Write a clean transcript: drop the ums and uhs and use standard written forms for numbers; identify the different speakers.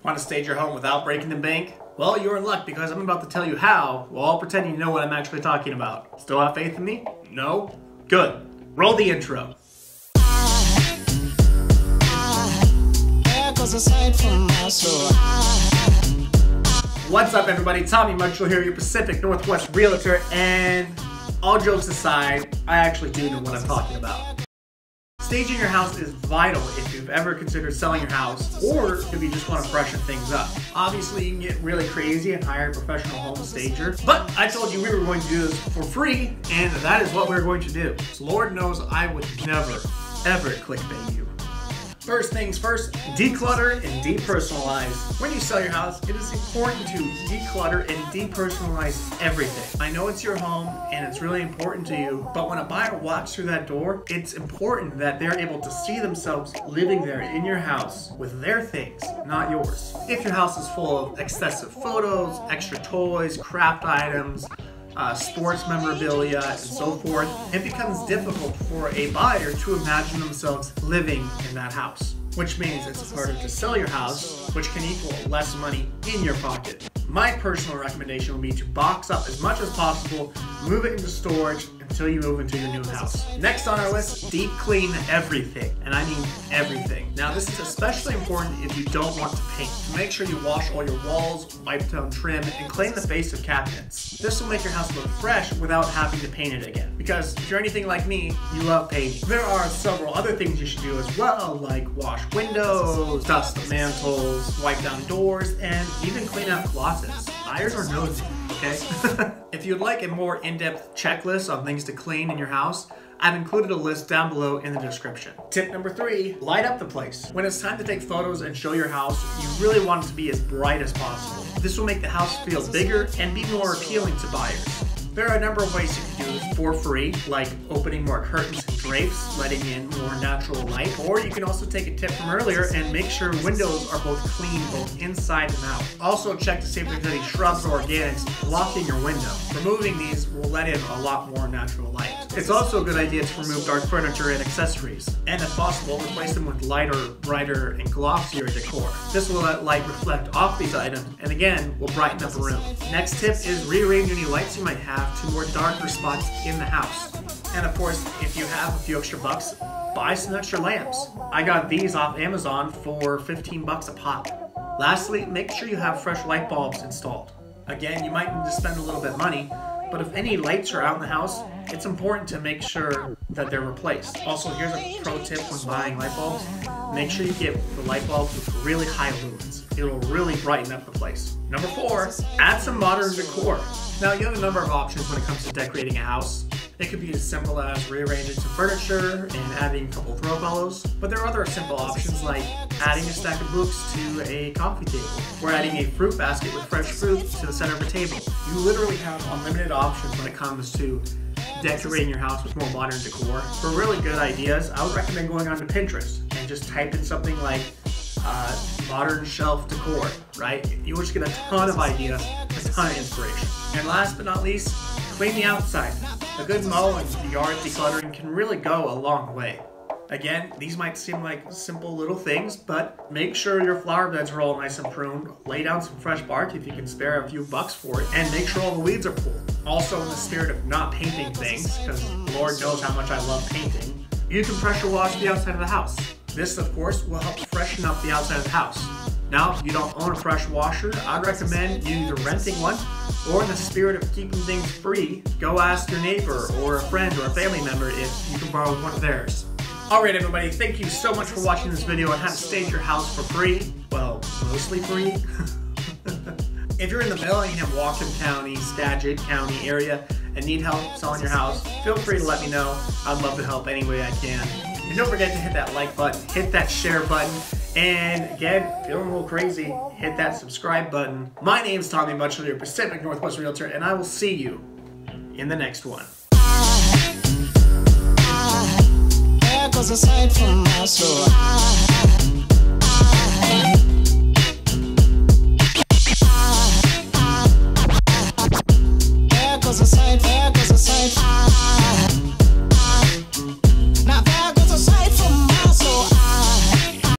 Speaker 1: Want to stage your home without breaking the bank? Well, you're in luck because I'm about to tell you how, while pretending you know what I'm actually talking about. Still have faith in me? No? Good. Roll the intro. What's up, everybody? Tommy Mutchler here, your Pacific Northwest realtor, and all jokes aside, I actually do know what I'm talking about. Staging your house is vital if you've ever considered selling your house or if you just want to freshen things up. Obviously, you can get really crazy and hire a professional home stager, but I told you we were going to do this for free, and that is what we're going to do. So Lord knows I would never, ever clickbait you. First things first, declutter and depersonalize. When you sell your house, it is important to declutter and depersonalize everything. I know it's your home and it's really important to you, but when a buyer walks through that door, it's important that they're able to see themselves living there in your house with their things, not yours. If your house is full of excessive photos, extra toys, craft items, sports memorabilia, and so forth, it becomes difficult for a buyer to imagine themselves living in that house, which means it's harder to sell your house, which can equal less money in your pocket. My personal recommendation would be to box up as much as possible, move it into storage until you move into your new house. Next on our list, deep clean everything, and I mean everything. Now this is especially important if you don't want to paint. Make sure you wash all your walls, wipe down trim, and clean the face of cabinets. This will make your house look fresh without having to paint it again. Because if you're anything like me, you love painting. There are several other things you should do as well, like wash windows, dust the mantles, wipe down doors, and even clean out closets. Buyers are nosy, okay? If you'd like a more in-depth checklist on things to clean in your house, I've included a list down below in the description. Tip number 3, light up the place. When it's time to take photos and show your house, you really want it to be as bright as possible. This will make the house feel bigger and be more appealing to buyers. There are a number of ways you can do this for free, like opening more curtains and drapes, letting in more natural light, or you can also take a tip from earlier and make sure windows are both clean, both inside and out. Also check to see if there's any shrubs or organics blocking your window. Removing these will let in a lot more natural light. It's also a good idea to remove dark furniture and accessories, and if possible, replace them with lighter, brighter, and glossier decor. This will let light reflect off these items, and again, will brighten up a room. Next tip is rearrange any lights you might have to more darker spots in the house. And of course, if you have a few extra bucks, buy some extra lamps. I got these off Amazon for 15 bucks a pop. Lastly, make sure you have fresh light bulbs installed. Again, you might need to spend a little bit of money, but if any lights are out in the house, it's important to make sure that they're replaced. Also, here's a pro tip when buying light bulbs. Make sure you get the light bulbs with really high lumens. It'll really brighten up the place. Number 4, add some modern decor. Now, you have a number of options when it comes to decorating a house. It could be as simple as rearranging some furniture and adding a couple throw pillows, but there are other simple options like adding a stack of books to a coffee table, or adding a fruit basket with fresh fruit to the center of a table. You literally have unlimited options when it comes to decorating your house with more modern decor. For really good ideas, I would recommend going onto Pinterest and just type in something like modern shelf decor, right? You will just get a ton of ideas, a ton of inspiration. And last but not least, clean the outside. A good mow and yard decluttering can really go a long way. Again, these might seem like simple little things, but make sure your flower beds are all nice and pruned, lay down some fresh bark if you can spare a few bucks for it, and make sure all the weeds are pulled. Also, in the spirit of not painting things, because Lord knows how much I love painting, you can pressure wash the outside of the house. This, of course, will help freshen up the outside of the house. Now, if you don't own a pressure washer, I'd recommend you either renting one, or in the spirit of keeping things free, go ask your neighbor or a friend or a family member if you can borrow one of theirs. Alright everybody, thank you so much for watching this video on how to stage your house for free. Well, mostly free. If you're in the Bellingham, Whatcom County, Skagit County area and need help selling your house, feel free to let me know. I'd love to help any way I can. And don't forget to hit that like button, hit that share button, and again, feeling a little crazy, hit that subscribe button. My name's Tommy Mutchler, your Pacific Northwest realtor, and I will see you in the next one. Goes aside from my soul.